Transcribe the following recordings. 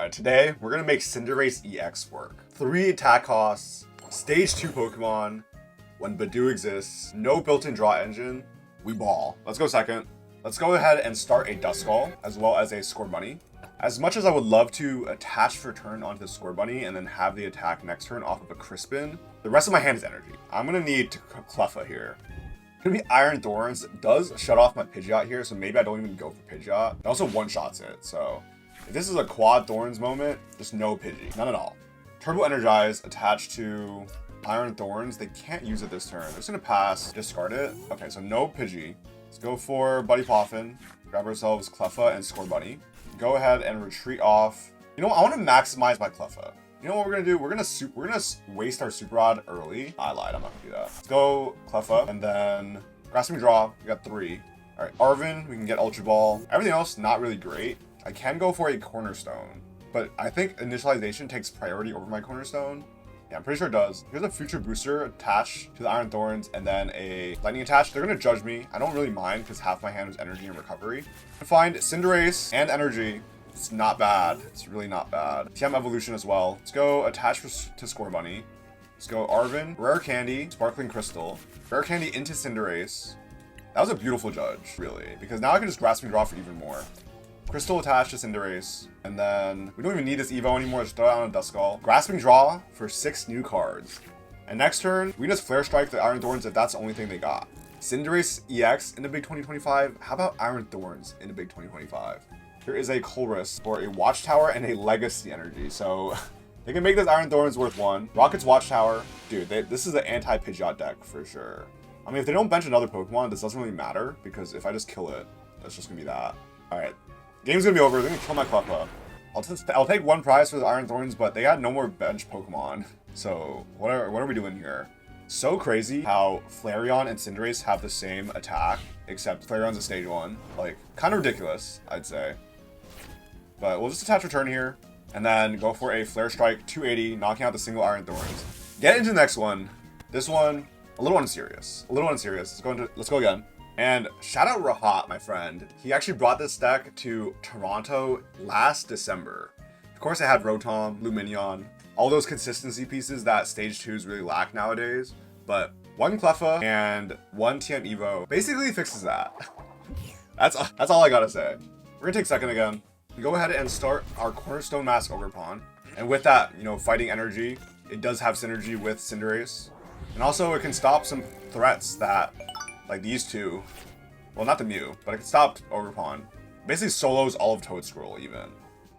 Alright, today we're gonna make Cinderace EX work. 3 attack costs, stage 2 Pokemon, when Badoo exists, no built-in draw engine, we ball. Let's go second. Let's go ahead and start a Duskull, as well as a Scorbunny. As much as I would love to attach for turn onto the Scorbunny and then have the attack next turn off of a Crispin, the rest of my hand is energy. I'm gonna need to Cleffa here. It's gonna be Iron Thorns. It does shut off my Pidgeot here, so maybe I don't even go for Pidgeot. It also one-shots it, so if this is a quad Thorns moment, just no Pidgey, none at all. Turbo Energize attached to Iron Thorns. They can't use it this turn. They're just gonna pass, discard it. Okay, so no Pidgey. Let's go for Buddy Poffin, grab ourselves Cleffa and Scorbunny. Go ahead and retreat off. You know what? I want to maximize my Cleffa. You know what we're gonna do? We're gonna waste our Super Rod early. I lied. I'm not gonna do that. Let's go Cleffa and then Grasping Draw. We got 3. All right, Arven. We can get Ultra Ball. Everything else not really great. I can go for a Cornerstone, but I think initialization takes priority over my Cornerstone. Yeah, I'm pretty sure it does. Here's a Future Booster attached to the Iron Thorns and then a Lightning attached. They're gonna judge me. I don't really mind because half my hand is energy and recovery. To find Cinderace and energy. It's not bad. It's really not bad. TM Evolution as well. Let's go attach to Scorbunny. Let's go Arven, Rare Candy, Sparkling Crystal, Rare Candy into Cinderace. That was a beautiful judge, really, because now I can just Grasping Draw for even more. Crystal attached to Cinderace, and then we don't even need this Evo anymore. Just throw it on a Duskull. Grasping Draw for 6 new cards. And next turn, we just Flare Strike the Iron Thorns if that's the only thing they got. Cinderace EX in the big 2025. How about Iron Thorns in the big 2025? Here is a Colress for a Watchtower and a Legacy energy. So they can make this Iron Thorns worth 1. Rocket's Watchtower. Dude, this is an anti-Pidgeot deck for sure. I mean, if they don't bench another Pokemon, this doesn't really matter because if I just kill it, that's just gonna be that. All right. Game's gonna be over. They're gonna kill my Cleffa. I'll take 1 prize for the Iron Thorns, but they got no more bench Pokemon. So what are we doing here? So crazy how Flareon and Cinderace have the same attack, except Flareon's a stage 1. Like, kind of ridiculous, I'd say. But we'll just attach return here, and then go for a Flare Strike 280, knocking out the single Iron Thorns. Get into the next one. This one, a little unserious. A little unserious. Let's go again. And shout out Rahat, my friend. He actually brought this deck to Toronto last December. Of course, I had Rotom, Lumineon, all those consistency pieces that stage 2s really lack nowadays. But 1 Cleffa and 1 TM Evo basically fixes that. That's all I gotta say. We're gonna take second again. We go ahead and start our Cornerstone Mask Ogerpon. And with that, you know, fighting energy, it does have synergy with Cinderace. And also it can stop some threats that, like these two, well, not the Mew, but it can stop Ogerpon. Basically solos all of Toedscruel even.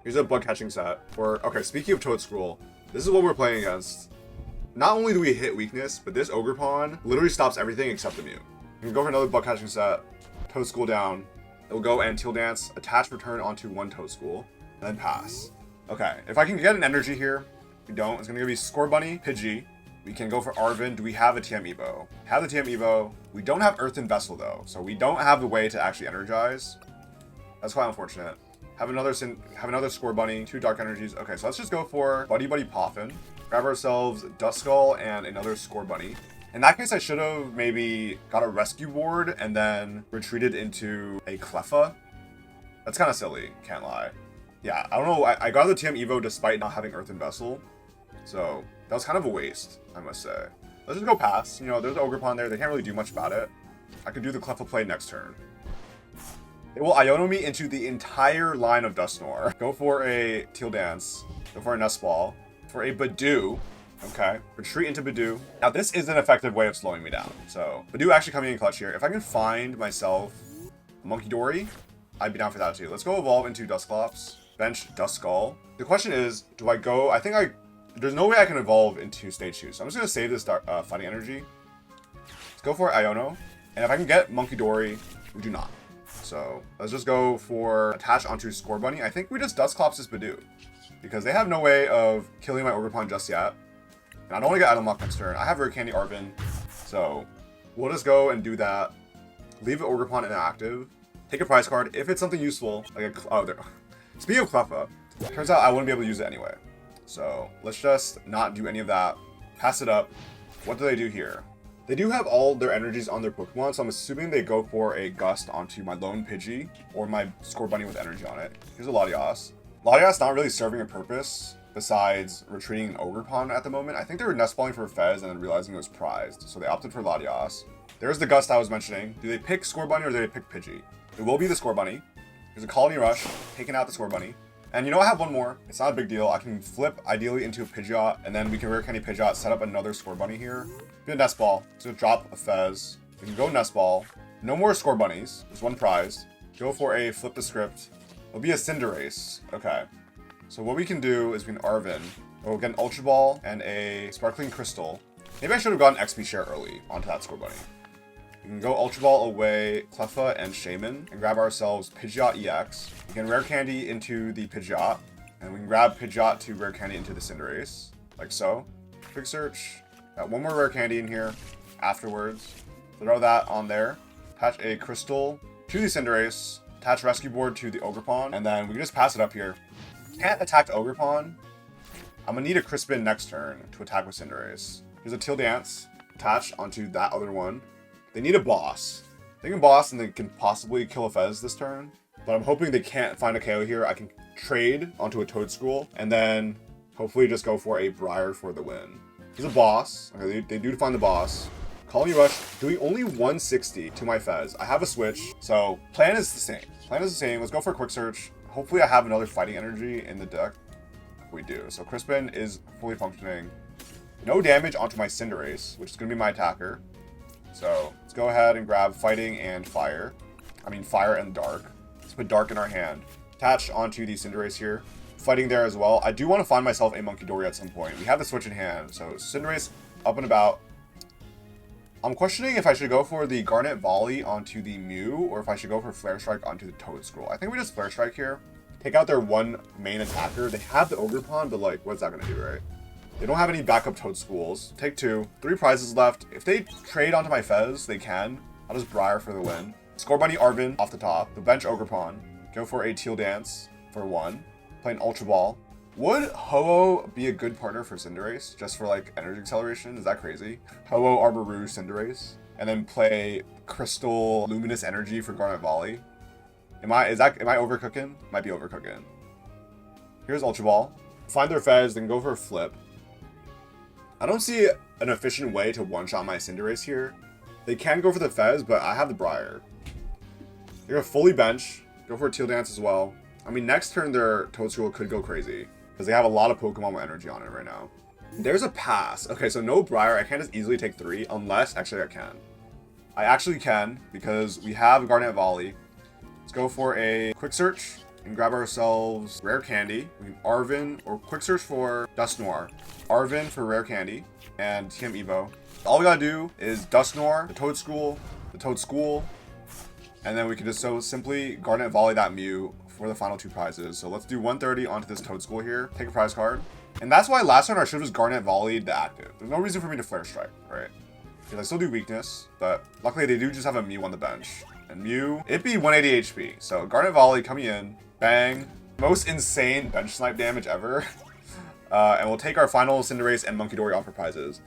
Here's a bug catching set. Okay, speaking of Toedscruel, this is what we're playing against. Not only do we hit weakness, but this Ogerpon literally stops everything except the Mew. We can go for another bug catching set, Toedscruel down. It will go and Teal Dance, attach return onto 1 Toedscruel, and then pass. Okay, if I can get an energy here, we don't. It's gonna be Scorbunny, Pidgey. We can go for Arven. Do we have a TM Evo? Have the TM Evo. We don't have Earthen Vessel though, so we don't have the way to actually energize. That's quite unfortunate. Have another Scorbunny, 2 Dark Energies. Okay, so let's just go for Buddy Poffin. Grab ourselves Duskull and another Scorbunny. In that case, I should have maybe got a Rescue Board and then retreated into a Cleffa. That's kind of silly, can't lie. Yeah, I don't know. I got the TM Evo despite not having Earthen Vessel, so that was kind of a waste, I must say. Let's just go pass. You know, there's Ogerpon there. They can't really do much about it. I could do the Cleffa play next turn. It will Iono me into the entire line of Dusknoir. Go for a Teal Dance. Go for a Nest Ball. For a Badoo. Okay. Retreat into Badoo. Now, this is an effective way of slowing me down. So, Badoo actually coming in clutch here. If I can find myself Munkidori, I'd be down for that too. Let's go evolve into Dusclops. Bench Duskull. The question is, do I go... There's no way I can evolve into stage 2, so I'm just going to save this fighting energy. Let's go for Iono. And if I can get Munkidori, we do not. So let's just go for attach onto Scorbunny. I think we just Dusclops this Badoo, because they have no way of killing my Ogerpon just yet. And I don't want to get Item Lock next turn. I have Rare Candy Arven, so we'll just go and do that. Leave the Ogerpon inactive. Take a prize card. If it's something useful, like Speaking of Cleffa, turns out I wouldn't be able to use it anyway. So let's just not do any of that. Pass it up. What do they do here? They do have all their energies on their Pokemon, so I'm assuming they go for a Gust onto my lone Pidgey or my Scorbunny with energy on it. Here's a Latias. Latias not really serving a purpose besides retreating an Ogerpon at the moment. I think they were nest balling for Fez and then realizing it was prized, so they opted for Latias. There's the Gust I was mentioning. Do they pick Scorbunny or do they pick Pidgey? It will be the Scorbunny. There's a Colony Rush, taking out the Scorbunny. And you know, I have one more. It's not a big deal. I can flip ideally into a Pidgeot, and then we can Rare Candy Pidgeot, set up another Scorbunny here. Be a Nest Ball. So drop a Fez. We can go Nest Ball. No more Scorbunnies. There's one prize. Go for a flip the script. It'll be a Cinderace. Okay. So what we can do is we can Arven. We'll get an Ultra Ball and a Sparkling Crystal. Maybe I should have gotten XP share early onto that Scorbunny. We can go Ultra Ball away Cleffa and Shaymin and grab ourselves Pidgeot EX. We can Rare Candy into the Pidgeot, and we can grab Pidgeot to Rare Candy into the Cinderace, like so. Quick search. Got one more Rare Candy in here afterwards. Throw that on there. Attach a Crystal to the Cinderace. Attach Rescue Board to the Ogerpon, and then we can just pass it up here. Can't attack the Ogerpon. I'm gonna need a Crispin next turn to attack with Cinderace. There's a Teal Dance attached onto that other one. They need a boss. They can boss and they can possibly kill a Fez this turn. But I'm hoping they can't find a KO here. I can trade onto a Toedscruel and then hopefully just go for a Briar for the win. He's a boss. Okay, they do find the boss. Colony Rush, doing only 160 to my Fez. I have a switch, so plan is the same. Plan is the same. Let's go for a quick search. Hopefully I have another fighting energy in the deck. We do. So Crispin is fully functioning. No damage onto my Cinderace, which is going to be my attacker. So let's go ahead and grab Fighting and Fire. I mean Fire and Dark. Let's put Dark in our hand. Attach onto the Cinderace here. Fighting there as well. I do want to find myself a Munkidori at some point. We have the switch in hand. So Cinderace up and about. I'm questioning if I should go for the Garnet Volley onto the Mew or if I should go for Flare Strike onto the Toedscruel. I think we just Flare Strike here. Take out their one main attacker. They have the Ogerpon, but like, what's that going to do, right? They don't have any backup Toedscruels. Take two. 3 prizes left. If they trade onto my Fez, they can. I'll just Briar for the win. Scorbunny Arven off the top. The bench Ogerpon. Go for a Teal Dance for 1. Play an Ultra Ball. Would Ho-Oh be a good partner for Cinderace? Just for like energy acceleration? Is that crazy? Ho-Oh, Arbor Rouge, Cinderace. And then play Crystal Luminous Energy for Garnet Volley. Am I overcooking? Might be overcooking. Here's Ultra Ball. Find their Fez, then go for a flip. I don't see an efficient way to one-shot my Cinderace here. They can go for the Fez, but I have the Briar. They're gonna fully bench, go for a Teal Dance as well. I mean, next turn their Toedscruel could go crazy, because they have a lot of Pokemon with energy on it right now. There's a pass. Okay, so no Briar. I can't just easily take 3, unless, actually I can. I actually can, because we have Garnet Volley. Let's go for a quick search and grab ourselves Rare Candy. We can Arven, or quick search for Dusknoir. Arven for Rare Candy, and TM Evo. All we gotta do is Dusknoir, the Toedscruel, and then we can just so simply Garnet Volley that Mew for the final 2 prizes. So let's do 130 onto this Toedscruel here, take a prize card. And that's why last turn I should have just Garnet Volleyed the active. There's no reason for me to Flare Strike, right? Because I still do weakness, but luckily they do just have a Mew on the bench. And Mew, it'd be 180 HP. So Garnet Volley coming in, bang. Most insane bench snipe damage ever. And we'll take our final Cinderace and Munkidori off for prizes.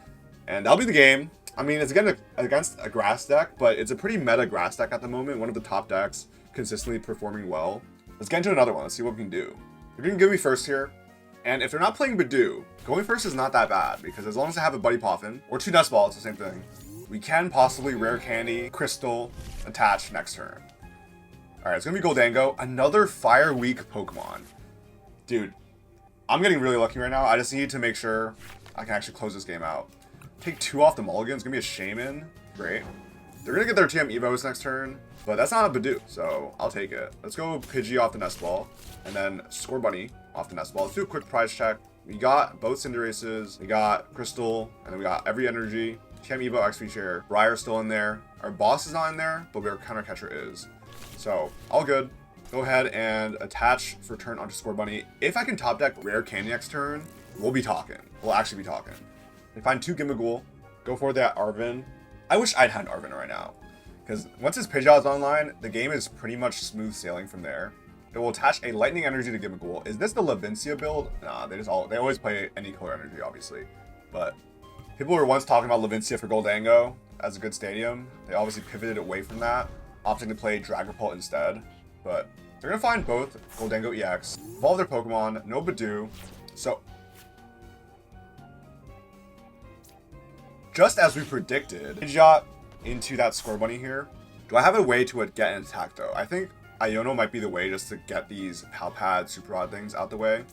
And that'll be the game. I mean, it's against a grass deck, but it's a pretty meta grass deck at the moment. One of the top decks, consistently performing well. Let's get into another one. Let's see what we can do. They're going to give me first here. And if they're not playing Badoo, going first is not that bad, because as long as I have a Buddy Poffin, or 2 Nest Ball, it's the same thing. We can possibly Rare Candy, Crystal, attach next turn. Alright, it's going to be Gholdengo. Another Fire Weak Pokemon. Dude, I'm getting really lucky right now. I just need to make sure I can actually close this game out. Take 2 off the mulligan. It's going to be a Shaymin. Great. They're going to get their TM Evos next turn, but that's not a Badoo, so I'll take it. Let's go Pidgey off the Nest Ball, and then Scorbunny off the Nest Ball. Let's do a quick prize check. We got both Cinderaces, we got Crystal, and then we got every energy. TM Evo XP share. Briar's still in there. Our boss is not in there, but our counter catcher is. So, all good. Go ahead and attach for turn onto Scorbunny. If I can top deck Rare Candy next turn, we'll be talking. We'll actually be talking. We find 2 Gimmighoul. Go for that Arven. I wish I'd had Arven right now, because once his Pidgeot is online, the game is pretty much smooth sailing from there. It will attach a Lightning Energy to Gimmighoul. Is this the Levincia build? Nah, they always play any color energy, obviously. But people were once talking about Levincia for Gholdengo as a good stadium. They obviously pivoted away from that, opting to play Dragapult instead. But They're gonna find both Gholdengo EX, evolve their Pokemon, no Badoo. So, just as we predicted, Pidgeot into that Scorbunny here. Do I have a way to get an attack though? I think Iono might be the way just to get these Pal Pad Super Rod things out the way.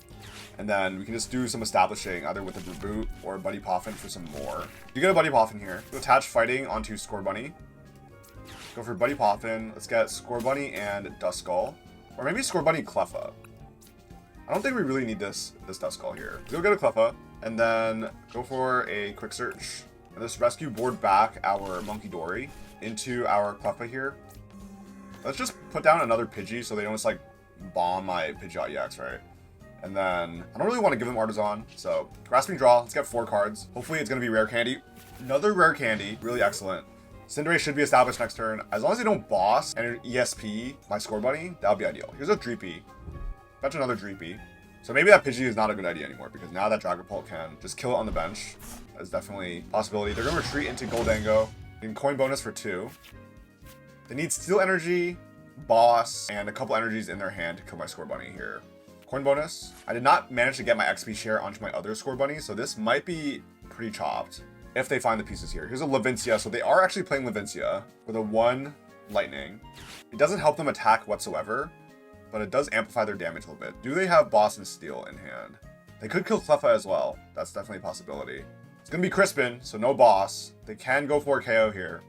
And then we can just do some establishing either with a Raboot or a Buddy Poffin for some more. You get a Buddy Poffin here. You attach fighting onto Scorbunny. Go for Buddy Poffin. Let's get Scorbunny and Duskull. Or maybe Scorbunny Cleffa. I don't think we really need this Duskull here. Go get a Cleffa. And then go for a quick search. And just rescue board back our Munkidori into our Cleffa here. Let's just put down another Pidgey so they don't just like bomb my Pidgeot EX, right? And then I don't really want to give them Artisan, so Grasping Draw. Let's get 4 cards. Hopefully it's gonna be Rare Candy. Another Rare Candy, really excellent. Cinderace should be established next turn. As long as they don't boss and ESP my Scorbunny, that would be ideal. Here's a Dreepy. Fetch another Dreepy. So maybe that Pidgey is not a good idea anymore because now that Dragapult can just kill it on the bench. That's definitely a possibility. They're gonna retreat into Gholdengo. And coin bonus for 2. They need Steel Energy, Boss, and a couple energies in their hand to kill my Scorbunny here. Coin bonus. I did not manage to get my XP share onto my other Scorbunny, so this might be pretty chopped if they find the pieces here. Here's a Levincia, so they are actually playing Levincia with a 1 Lightning. It doesn't help them attack whatsoever, but it does amplify their damage a little bit. Do they have Boss and Steel in hand? They could kill Cleffa as well. That's definitely a possibility. It's gonna be Crispin, so no Boss. They can go for a KO here.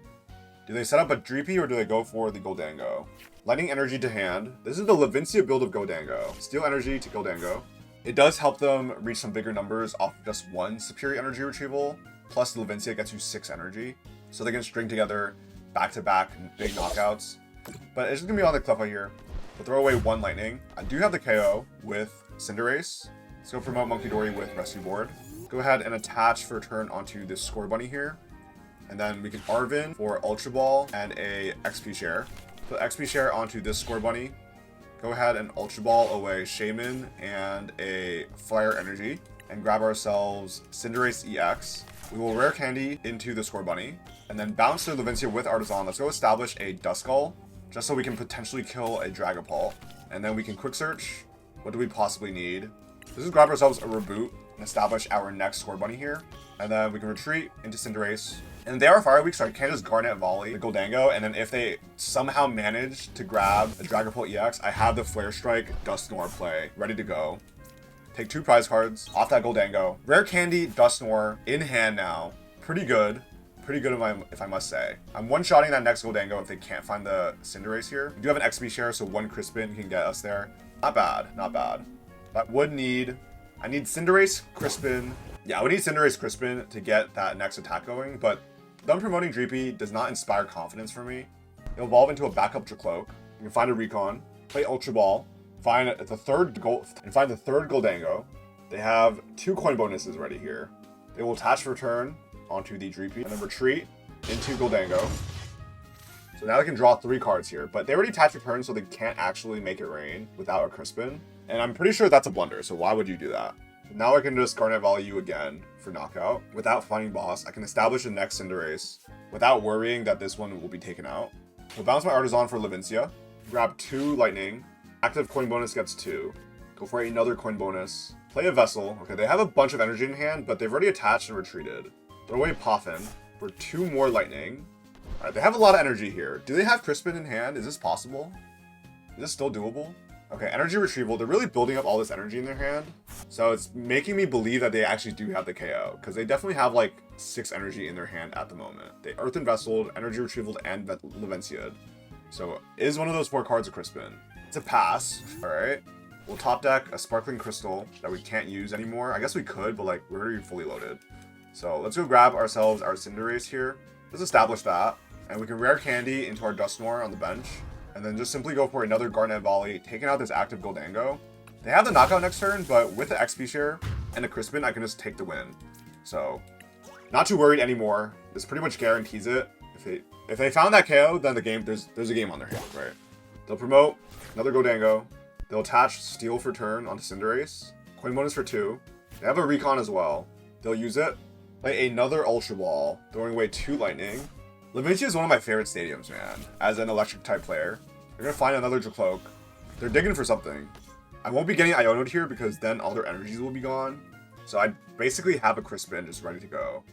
Do they set up a Dreepy or do they go for the Gholdengo? Lightning Energy to hand. This is the Levincia build of Gholdengo. Steel Energy to Gholdengo. It does help them reach some bigger numbers off of just 1 Superior Energy Retrieval. Plus the Levincia gets you 6 energy. So they can string together back-to-back big knockouts. But it's just gonna be on the Cleffa here. We'll throw away 1 Lightning. I do have the KO with Cinderace. Let's go promote Munkidori with Rescue Board. Go ahead and attach for a turn onto this Scorbunny here. And then we can Arven for Ultra Ball and a XP share. Put XP share onto this Scorbunny. Go ahead and Ultra Ball away Shaymin and a Fire Energy. And grab ourselves Cinderace EX. We will Rare Candy into the Scorbunny. And then bounce to Levincia with Artisan. Let's go establish a Duskull. Just so we can potentially kill a Dragapult. And then we can Quick Search. What do we possibly need? Let's just grab ourselves a Raboot and establish our next Scorbunny here. And then we can retreat into Cinderace. And they are Fire Weak, so I can just Garnet Volley the Gholdengo. And then if they somehow manage to grab the Dragapult EX, I have the Flare Strike Dusknoir play ready to go. Take 2 prize cards off that Gholdengo. Rare Candy Dusknoir in hand now. Pretty good. Pretty good if I must say. I'm one-shotting that next Gholdengo if they can't find the Cinderace here. We do have an XP share, so 1 Crispin can get us there. Not bad, not bad. But I need Cinderace, Crispin. Yeah, I would need Cinderace, Crispin to get that next attack going, but them promoting Dreepy does not inspire confidence for me. It'll evolve into a backup Dracloak. You can find a Recon, play Ultra Ball, find the third Gholdengo. They have 2 coin bonuses ready here. They will attach for turn onto the Dreepy and then retreat into Gholdengo. So now they can draw 3 cards here, but they already attached for turn, so they can't actually make it rain without a Crispin. And I'm pretty sure that's a blunder, so why would you do that? Now I can just Garnet Volley you again for knockout. Without finding Boss, I can establish the next Cinderace without worrying that this one will be taken out. We'll bounce my Artisan for Levincia. Grab 2 Lightning. Active coin bonus gets 2. Go for another coin bonus. Play a Vessel. Okay, they have a bunch of energy in hand, but they've already attached and retreated. Throw away Poffin for 2 more Lightning. Alright, they have a lot of energy here. Do they have Crispin in hand? Is this possible? Is this still doable? Okay, energy retrieval. They're really building up all this energy in their hand. So it's making me believe that they actually do have the KO. Because they definitely have like 6 energy in their hand at the moment. They Earthen Vesseled, energy retrievaled, and Levincia'd. So is one of those 4 cards a Crispin? It's a pass. Alright. We'll top deck a Sparkling Crystal that we can't use anymore. I guess we could, but like we're already fully loaded. So let's go grab ourselves our Cinderace here. Let's establish that. And we can Rare Candy into our Dusknoir on the bench. And then just simply go for another Garnet Volley, taking out this active Gholdengo. They have the knockout next turn, but with the XP share and the Crispin, I can just take the win. So, not too worried anymore. This pretty much guarantees it. If they found that KO, then the game there's a game on their hands, right? They'll promote another Gholdengo. They'll attach Steel for turn onto Cinderace. Coin bonus for 2. They have a Recon as well. They'll use it. Play another Ultra Ball, throwing away 2 Lightning. Levincia is one of my favorite stadiums, man, as an electric type player. You're gonna find another Dracloak. They're digging for something. I won't be getting Iono here because then all their energies will be gone. So I basically have a Crispin just ready to go.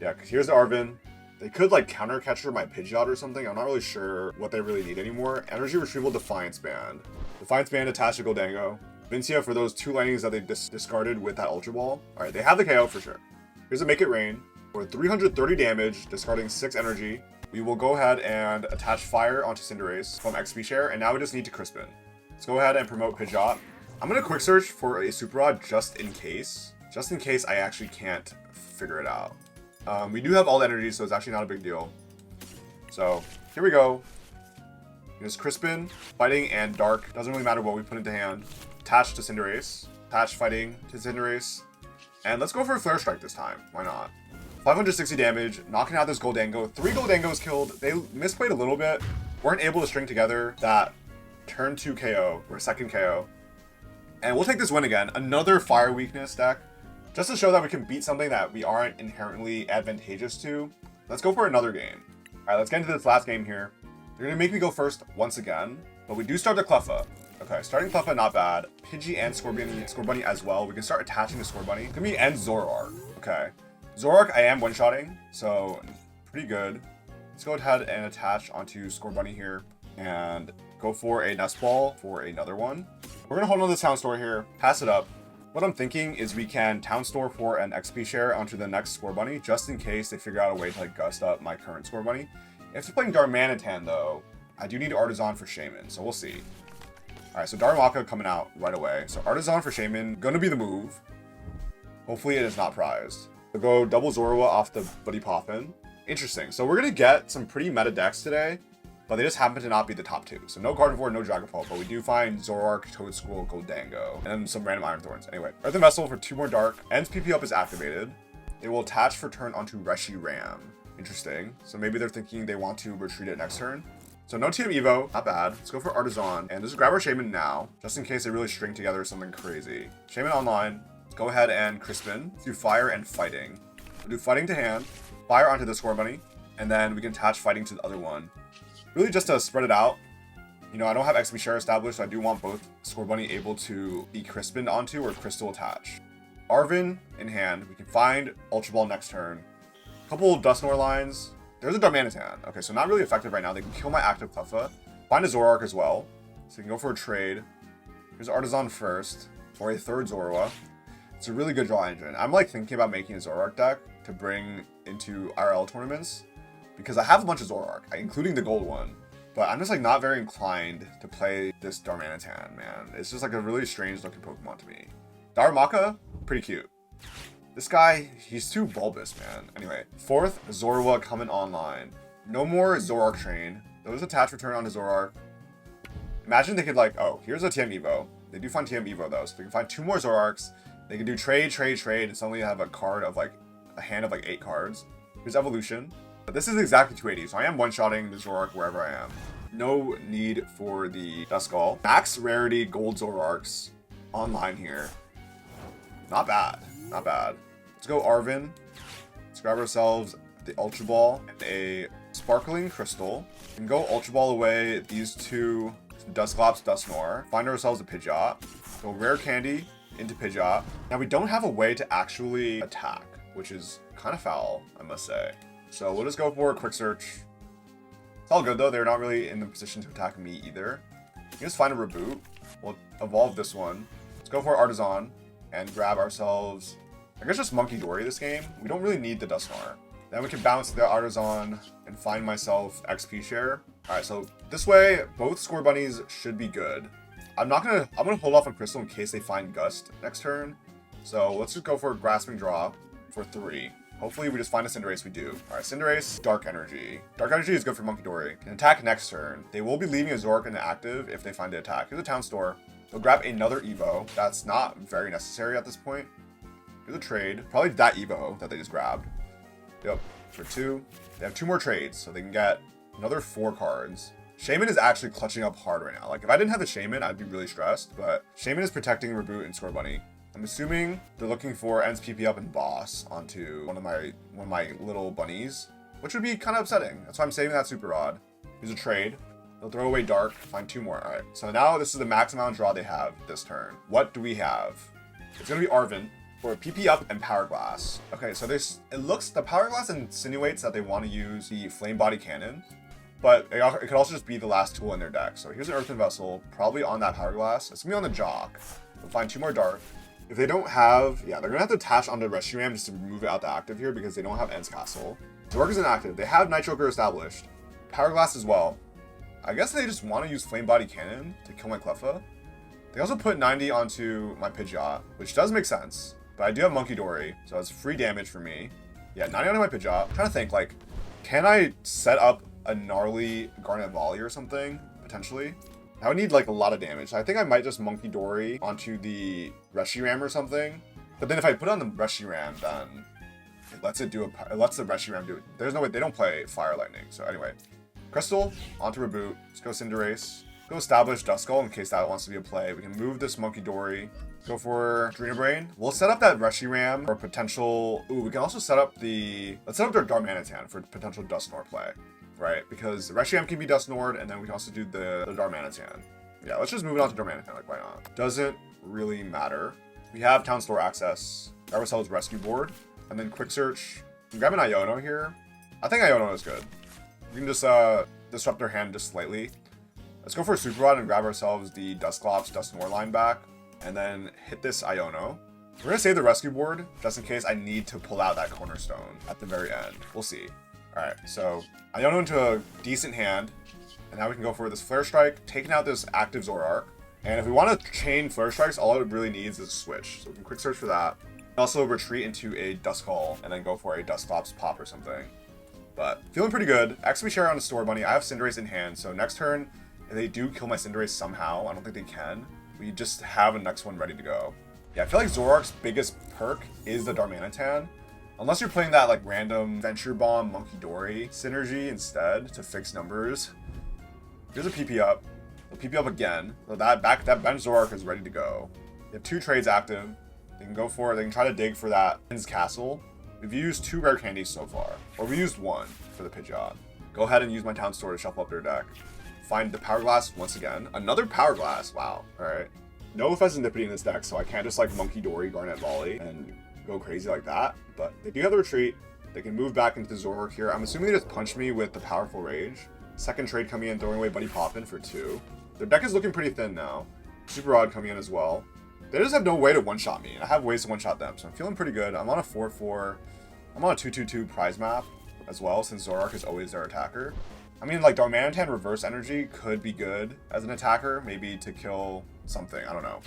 Yeah, because here's the Arven. They could like counter catcher my Pidgeot or something. I'm not really sure what they really need anymore. Energy Retrieval Defiance Band. Defiance Band attached to Gholdengo. Vincia for those 2 lightnings that they discarded with that Ultra Ball. Alright, they have the KO for sure. Here's a Make It Rain. For 330 damage, discarding 6 energy. We will go ahead and attach Fire onto Cinderace from XP share, and now we just need to Crispin. Let's go ahead and promote Pidgeot. I'm going to quick search for a Super Rod just in case. Just in case I actually can't figure it out. We do have all the energy, so it's actually not a big deal. So, here we go. There's Crispin, Fighting, and Dark. Doesn't really matter what we put into hand. Attached to Cinderace. Attached Fighting to Cinderace. And let's go for a Flare Strike this time. Why not? 560 damage, knocking out this Gholdengo. 3 Gholdengos killed. They misplayed a little bit. Weren't able to string together that turn 2 KO, or second KO. And we'll take this win again. Another Fire Weakness deck. Just to show that we can beat something that we aren't inherently advantageous to. Let's go for another game. Alright, let's get into this last game here. They're going to make me go first once again. But we do start the Cleffa. Okay, starting Cleffa, not bad. Pidgey and Scorbunny as well. We can start attaching to Scorbunny. It's going to be end Zoroark. Okay. Zoroark, I am one-shotting, so pretty good. Let's go ahead and attach onto Scorbunny here and go for a Nest Ball for another one. We're going to hold on to this Town Store here, pass it up. What I'm thinking is we can Town Store for an XP share onto the next Scorbunny, just in case they figure out a way to like gust up my current Scorbunny. If they're playing Darmanitan though, I do need Artisan for Shaymin, so we'll see. Alright, so Darmaka coming out right away. So Artisan for Shaymin, gonna be the move. Hopefully it is not prized. We'll go double Zorua off the Buddy Poffin. Interesting. So we're going to get some pretty meta decks today, but they just happen to not be the top 2. So no Gardevoir, no Dragapult, but we do find Zoroark, Toedscruel, Gholdengo, and then some random Iron Thorns. Anyway, Earthen Vessel for 2 more Dark. Ends PP up is activated. They will attach for turn onto Reshiram. Interesting. So maybe they're thinking they want to retreat it next turn. So no TM Evo, not bad. Let's go for Artisan, and just grab our Shaymin now, just in case they really string together something crazy. Shaymin online. Go ahead and Crispin. Do Fire and Fighting. We'll do Fighting to hand, Fire onto the Scorbunny, and then we can attach Fighting to the other one. Really just to spread it out. You know, I don't have XP share established, so I do want both Scorbunny able to be Crispined onto or Crystal attach. Arven in hand. We can find Ultra Ball next turn. Couple Dusknoir lines. There's a Darmanitan. Okay, so not really effective right now. They can kill my active Cleffa. Find a Zoroark as well. So we can go for a trade. Here's Artisan first for a third Zorua. It's a really good draw engine. I'm like thinking about making a Zoroark deck to bring into IRL tournaments because I have a bunch of Zoroark, including the gold one. But I'm just like not very inclined to play this Darmanitan, man. It's just like a really strange looking Pokemon to me. Darmaka, pretty cute. This guy, he's too bulbous, man. Anyway, 4th Zorua coming online. No more Zoroark Train. Those attach return onto Zoroark. Imagine they could like, oh, here's a TM Evo. They do find TM Evo though, so they can find 2 more Zoroarks. They can do trade, and suddenly have a card of like, a hand of like 8 cards. Here's Evolution. But this is exactly 280, so I am one-shotting the Zoroark wherever I am. No need for the Duskull. Max rarity gold Zoroarks online here. Not bad, not bad. Let's go Arven. Let's grab ourselves the Ultra Ball and a Sparkling Crystal. And go Ultra Ball away these 2 Dusclops Dusknoir. Find ourselves a Pidgeot. Go Rare Candy into Pidgeot. Now we don't have a way to actually attack, which is kind of foul, I must say. So we'll just go for a quick search. It's all good though, they're not really in the position to attack me either. You can just find a Raboot. We'll evolve this one. Let's go for Artisan and grab ourselves, I guess just Munkidori this game. We don't really need the Dusknoir. Then we can bounce the Artisan and find myself XP share. Alright, so this way, both Scorbunnies should be good. I'm gonna hold off on Crystal in case they find Gust next turn. So let's just go for a Grasping Draw for 3. Hopefully we just find a Cinderace, we do. Alright, Cinderace, Dark Energy. Dark Energy is good for Munkidori. Can attack next turn. They will be leaving a Zoroark in the active if they find the attack. Here's a Town Store. They'll grab another Evo. That's not very necessary at this point. Here's a trade. Probably that Evo that they just grabbed. Yep, for 2. They have 2 more trades, so they can get another 4 cards. Shaymin is actually clutching up hard right now. Like, if I didn't have the Shaymin, I'd be really stressed, but Shaymin is protecting Raboot and Scorbunny. I'm assuming they're looking for ends PP up and boss onto one of my little bunnies, which would be kind of upsetting. That's why I'm saving that Super Rod. Here's a trade. They'll throw away Dark, find 2 more. All right, so now this is the max amount of draw they have this turn. What do we have? It's gonna be Arven for PP up and Power Glass. Okay, so it looks, the Power Glass insinuates that they want to use the Flame Body Cannon, but it could also just be the last tool in their deck. So here's an Earthen Vessel, probably on that Power Glass. It's gonna be on the Jock. We'll find 2 more Dark. If they don't have, yeah, they're gonna have to attach onto Reshiram just to move it out the active here because they don't have End's Castle. Zoroark is inactive. They have Night Choker established. Power Glass as well. I guess they just want to use Flame Body Cannon to kill my Cleffa. They also put 90 onto my Pidgeot, which does make sense. But I do have Munkidori, so it's free damage for me. Yeah, 90 onto my Pidgeot. I'm trying to think, like, can I set up a gnarly Garnet Volley or something, potentially? I would need like a lot of damage. I think I might just Munkidori onto the Reshiram or something. But then if I put on the Reshiram, then it lets the Reshiram do it. There's no way, they don't play Fire Lightning. So anyway, Crystal onto Raboot. Let's go Cinderace. Go establish Duskull in case that wants to be a play. We can move this Munkidori. Go for Drainabrain. We'll set up that Reshiram for potential. Ooh, we can also set up let's set up their Darmanitan for potential Dusknoir play. Right, because the Reshiram can be Dusknoir, and then we can also do the Darmanitan. Yeah, let's just move it on to Darmanitan, like, why not? Doesn't really matter. We have Town Store access, grab ourselves Rescue Board, and then Quick Search. We can grab an Iono here. I think Iono is good. We can just disrupt their hand just slightly. Let's go for a Super Rod and grab ourselves the Dusclops Dusknoir line back, and then hit this Iono. We're gonna save the Rescue Board, just in case I need to pull out that Cornerstone at the very end. We'll see. Alright, so Iono into a decent hand, and now we can go for this Flare Strike, taking out this active Zoroark. And if we want to chain Flare Strikes, all it really needs is a switch. So we can quick search for that. Also retreat into a Duskull, and then go for a Dusclops Pop or something. But feeling pretty good. XP share on the Scorbunny. I have Cinderace in hand, so next turn, if they do kill my Cinderace somehow, I don't think they can, we just have a next one ready to go. Yeah, I feel like Zoroark's biggest perk is the Darmanitan. Unless you're playing that like random Venture Bomb Munkidori synergy instead to fix numbers. Here's a PP up. We'll PP up again. So that bench Zoroark is ready to go. They have 2 trades active. They can go for it. They can try to dig for that End's Castle. We've used 2 rare candies so far. Or we used 1 for the Pidgeot. Go ahead and use my Town Store to shuffle up their deck. Find the Power Glass once again. Another Power Glass. Wow. Alright. No Fezandipiti in this deck, so I can't just like Munkidori Garnet Volley and go crazy like that, but they do have the retreat. They can move back into the Zoroark here. I'm assuming they just punch me with the Powerful Rage. Second trade coming in, throwing away Buddy Poppin for 2. Their deck is looking pretty thin now. Super Rod coming in as well. They just have no way to one-shot me, and I have ways to one-shot them, so I'm feeling pretty good. I'm on a 4-4. I'm on a 2-2-2 prize map as well, since Zoroark is always their attacker. I mean, like, Darmanitan Reverse Energy could be good as an attacker, maybe to kill something, I don't know.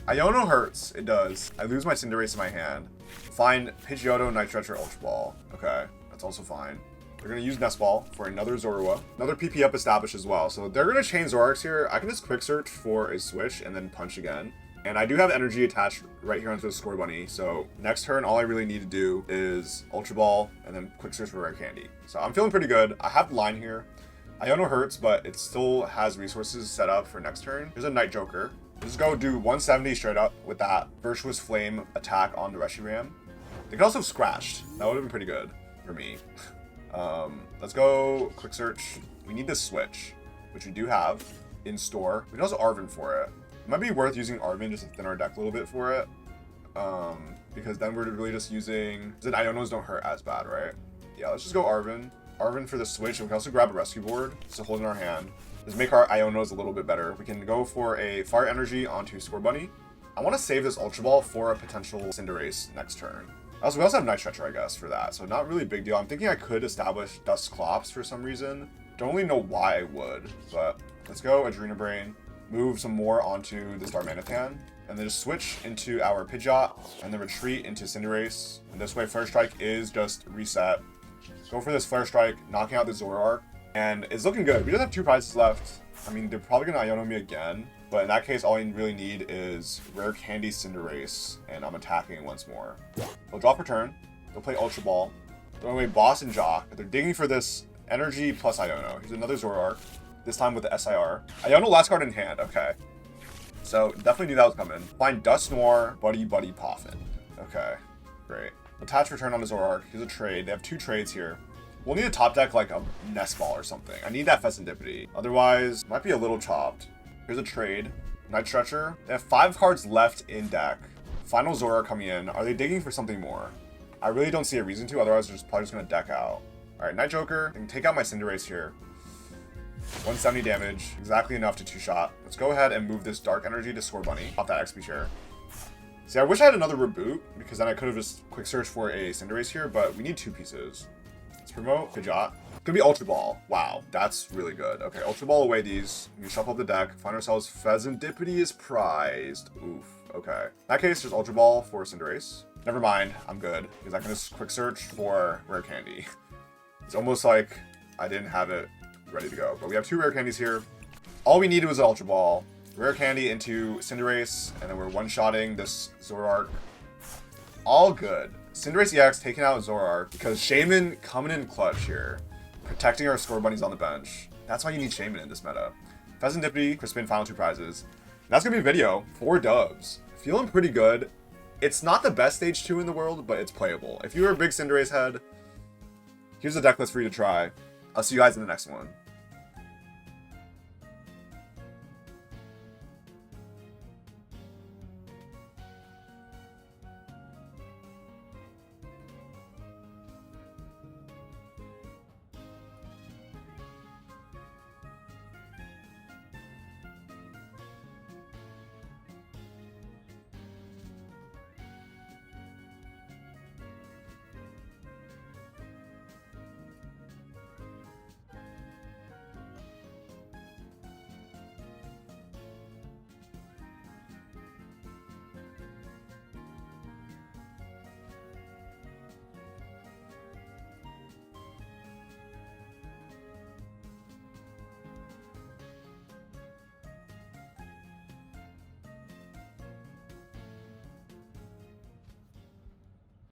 Iono hurts, it does. I lose my Cinderace in my hand. Find Pidgeotto Night Stretcher Ultra Ball. Okay, that's also fine. They're gonna use Nest Ball for another Zorua. Another PP up established as well. So they're gonna chain Zoroarks here. I can just quick search for a switch and then punch again. And I do have energy attached right here onto the Scorbunny. So next turn, all I really need to do is Ultra Ball and then quick search for Rare Candy. So I'm feeling pretty good. I have the line here. Iono hurts, but it still has resources set up for next turn. Here's a Night Joker. Just go do 170 straight up with that Virtuous Flame attack on the Reshiram. They could also have scratched. That would have been pretty good for me. Let's go quick search. We need this switch, which we do have in store. We can also Arven for it. It might be worth using Arven just to thin our deck a little bit for it. Because then we're really just using... Then Ionos don't hurt as bad, right? Yeah, let's just go Arven. Arven for the switch, and we can also grab a Rescue Board just to hold in our hand. Just make our Ionos a little bit better. We can go for a Fire Energy onto Scorbunny. I want to save this Ultra Ball for a potential Cinderace next turn. We also have Night Stretcher, I guess, for that. So not really a big deal. I'm thinking I could establish Dusclops for some reason. Don't really know why I would, but let's go Drainabrain. Move some more onto this Darmanitan. And then just switch into our Pidgeot, and then retreat into Cinderace. And this way, Flare Strike is just reset. Go for this Flare Strike, knocking out the Zoroark. And it's looking good. We just have 2 prizes left. I mean, they're probably going to Iono me again. But in that case, all I really need is Rare Candy Cinderace. And I'm attacking once more. They'll drop return. They'll play Ultra Ball. Throw away Boss and Jock. They're digging for this Energy plus Iono. Here's another Zoroark. This time with the SIR. Iono last card in hand. Okay. So definitely knew that was coming. Find Dusknoir Buddy Poffin. Okay. Great. Attach return on the Zoroark. Here's a trade. They have 2 trades here. We'll need to top deck like a Nest Ball or something. I need that Fezandipiti. Otherwise, might be a little chopped. Here's a trade. Night Stretcher. They have 5 cards left in deck. Final Zoroark coming in. Are they digging for something more? I really don't see a reason to, otherwise they're probably just going to deck out. Alright, Night Joker. I can take out my Cinderace here. 170 damage. Exactly enough to 2-shot. Let's go ahead and move this Dark Energy to Scorbunny off that XP share. See, I wish I had another Raboot, because then I could have just quick searched for a Cinderace here, but we need 2 pieces. Let's promote Pidgeot. Could be Ultra Ball. Wow, that's really good. Okay, Ultra Ball away these. We shuffle up the deck. Find ourselves Fezandipiti is prized. Oof. Okay. In that case, there's Ultra Ball for Cinderace. Never mind. I'm good, because I can just quick search for Rare Candy. It's almost like I didn't have it ready to go. But we have 2 Rare Candies here. All we needed was an Ultra Ball. Rare Candy into Cinderace, and then we're one-shotting this Zoroark. All good. Cinderace EX taking out Zoroark because Shaymin coming in clutch here. Protecting our Scorbunnies on the bench. That's why you need Shaymin in this meta. Fezandipiti, Crispin, final 2 prizes. And that's going to be a video. 4 dubs. Feeling pretty good. It's not the best stage 2 in the world, but it's playable. If you're a big Cinderace head, here's a deck list for you to try. I'll see you guys in the next one.